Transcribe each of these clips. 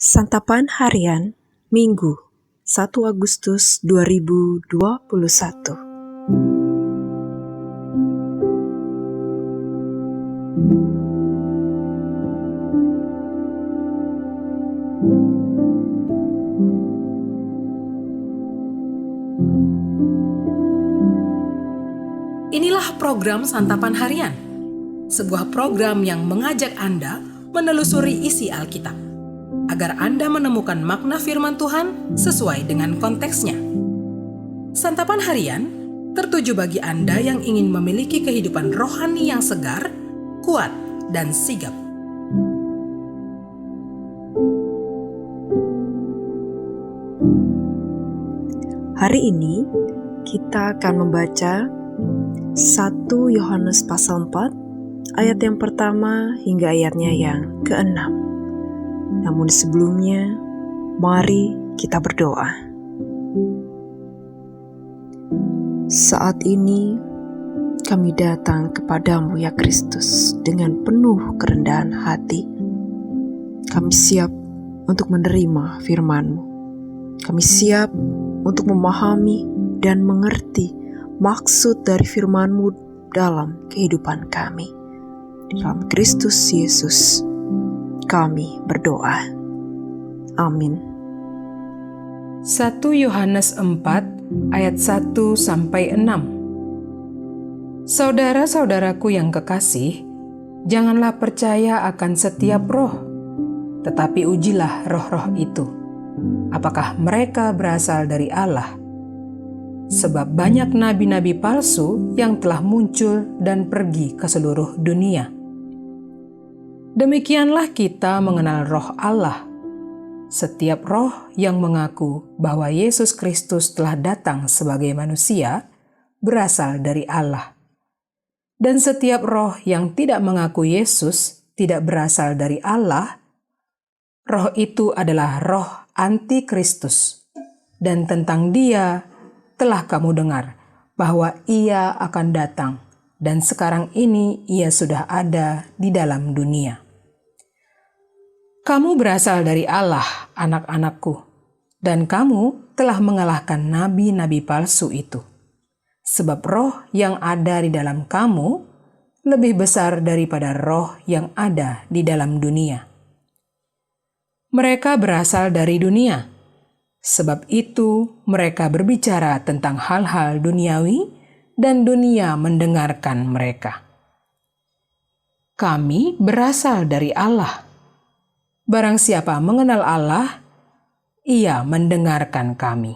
Santapan Harian Minggu 1 Agustus 2021. Inilah program Santapan Harian, sebuah program yang mengajak Anda menelusuri isi Alkitab, agar Anda menemukan makna firman Tuhan sesuai dengan konteksnya. Santapan Harian tertuju bagi Anda yang ingin memiliki kehidupan rohani yang segar, kuat, dan sigap. Hari ini kita akan membaca 1 Yohanes pasal 4 ayat yang pertama hingga ayatnya yang ke-6. Namun sebelumnya, mari kita berdoa. Saat ini kami datang kepadamu ya Kristus dengan penuh kerendahan hati. Kami siap untuk menerima firman-Mu. Kami siap untuk memahami dan mengerti maksud dari firman-Mu dalam kehidupan kami. Di dalam Kristus Yesus kami berdoa. Amin. 1 Yohanes 4 ayat 1-6. Saudara-saudaraku yang kekasih, janganlah percaya akan setiap roh, tetapi ujilah roh-roh itu, apakah mereka berasal dari Allah. Sebab banyak nabi-nabi palsu yang telah muncul dan pergi ke seluruh dunia. Demikianlah kita mengenal roh Allah. Setiap roh yang mengaku bahwa Yesus Kristus telah datang sebagai manusia berasal dari Allah. Dan setiap roh yang tidak mengaku Yesus tidak berasal dari Allah, roh itu adalah roh antikristus. Dan tentang dia telah kamu dengar bahwa ia akan datang, dan sekarang ini ia sudah ada di dalam dunia. Kamu berasal dari Allah, anak-anakku, dan kamu telah mengalahkan nabi-nabi palsu itu. Sebab roh yang ada di dalam kamu lebih besar daripada roh yang ada di dalam dunia. Mereka berasal dari dunia, sebab itu mereka berbicara tentang hal-hal duniawi dan dunia mendengarkan mereka. Kami berasal dari Allah. Barang siapa mengenal Allah, ia mendengarkan kami.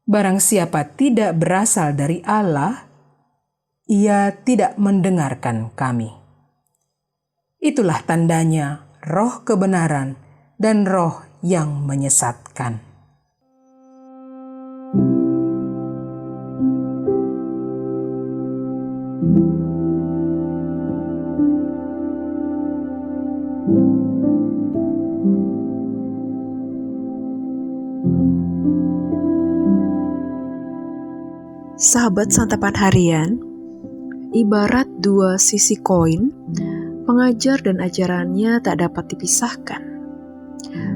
Barang siapa tidak berasal dari Allah, ia tidak mendengarkan kami. Itulah tandanya roh kebenaran dan roh yang menyesatkan. Sahabat Santapan Harian, ibarat dua sisi koin, pengajar dan ajarannya tak dapat dipisahkan.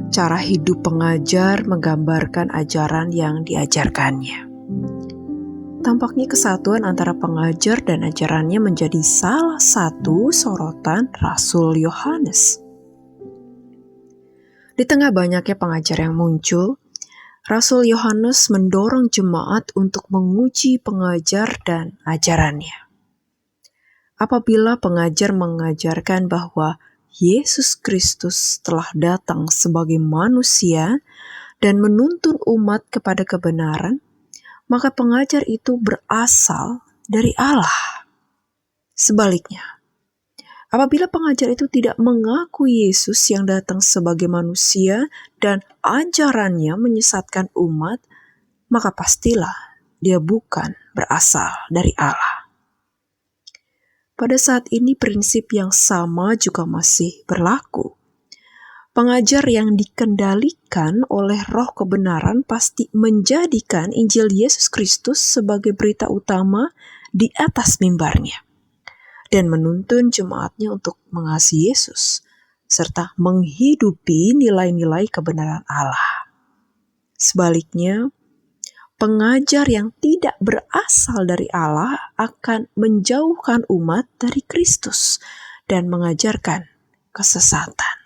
Cara hidup pengajar menggambarkan ajaran yang diajarkannya. Tampaknya kesatuan antara pengajar dan ajarannya menjadi salah satu sorotan Rasul Yohanes. Di tengah banyaknya pengajar yang muncul, Rasul Yohanes mendorong jemaat untuk menguji pengajar dan ajarannya. Apabila pengajar mengajarkan bahwa Yesus Kristus telah datang sebagai manusia dan menuntun umat kepada kebenaran, maka pengajar itu berasal dari Allah. Sebaliknya, apabila pengajar itu tidak mengaku Yesus yang datang sebagai manusia dan ajarannya menyesatkan umat, maka pastilah dia bukan berasal dari Allah. Pada saat ini prinsip yang sama juga masih berlaku. Pengajar yang dikendalikan oleh roh kebenaran pasti menjadikan Injil Yesus Kristus sebagai berita utama di atas mimbarnya dan menuntun jemaatnya untuk mengasihi Yesus serta menghidupi nilai-nilai kebenaran Allah. Sebaliknya, pengajar yang tidak berasal dari Allah akan menjauhkan umat dari Kristus dan mengajarkan kesesatan.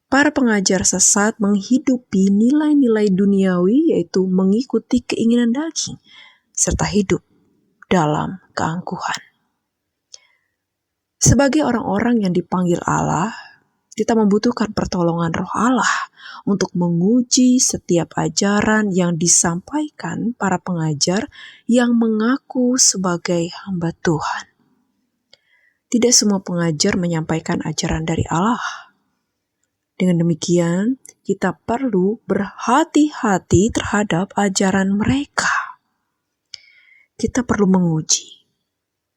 Para pengajar sesat menghidupi nilai-nilai duniawi, yaitu mengikuti keinginan daging, serta hidup dalam keangkuhan. Sebagai orang-orang yang dipanggil Allah, kita membutuhkan pertolongan Roh Allah untuk menguji setiap ajaran yang disampaikan para pengajar yang mengaku sebagai hamba Tuhan. Tidak semua pengajar menyampaikan ajaran dari Allah. Dengan demikian, kita perlu berhati-hati terhadap ajaran mereka. Kita perlu menguji,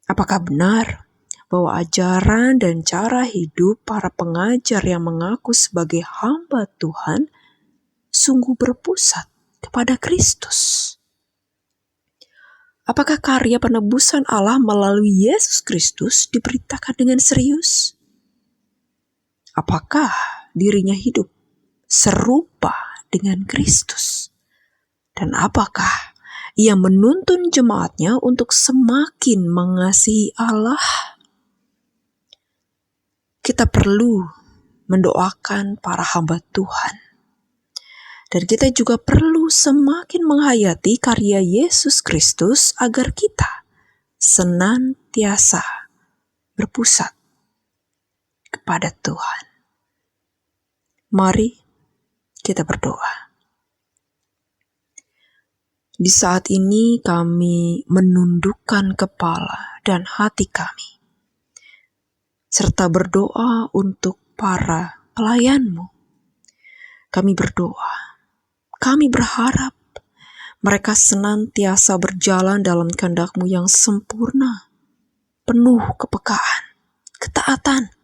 apakah benar bahwa ajaran dan cara hidup para pengajar yang mengaku sebagai hamba Tuhan sungguh berpusat kepada Kristus. Apakah karya penebusan Allah melalui Yesus Kristus diberitakan dengan serius? Apakah dirinya hidup serupa dengan Kristus? Dan apakah ia menuntun jemaatnya untuk semakin mengasihi Allah? Kita perlu mendoakan para hamba Tuhan. Dan kita juga perlu semakin menghayati karya Yesus Kristus agar kita senantiasa berpusat kepada Tuhan. Mari kita berdoa. Di saat ini kami menundukkan kepala dan hati kami, serta berdoa untuk para pelayan-Mu. Kami berdoa, kami berharap mereka senantiasa berjalan dalam kehendak-Mu yang sempurna, penuh kepekaan, ketaatan,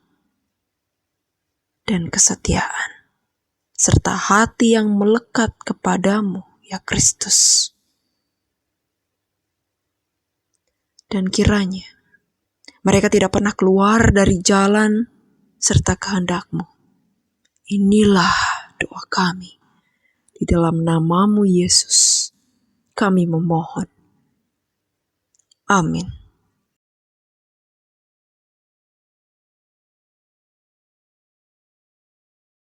dan kesetiaan, serta hati yang melekat kepadamu, ya Kristus. Dan kiranya mereka tidak pernah keluar dari jalan serta kehendak-Mu. Inilah doa kami. Di dalam nama-Mu Yesus, kami memohon. Amin.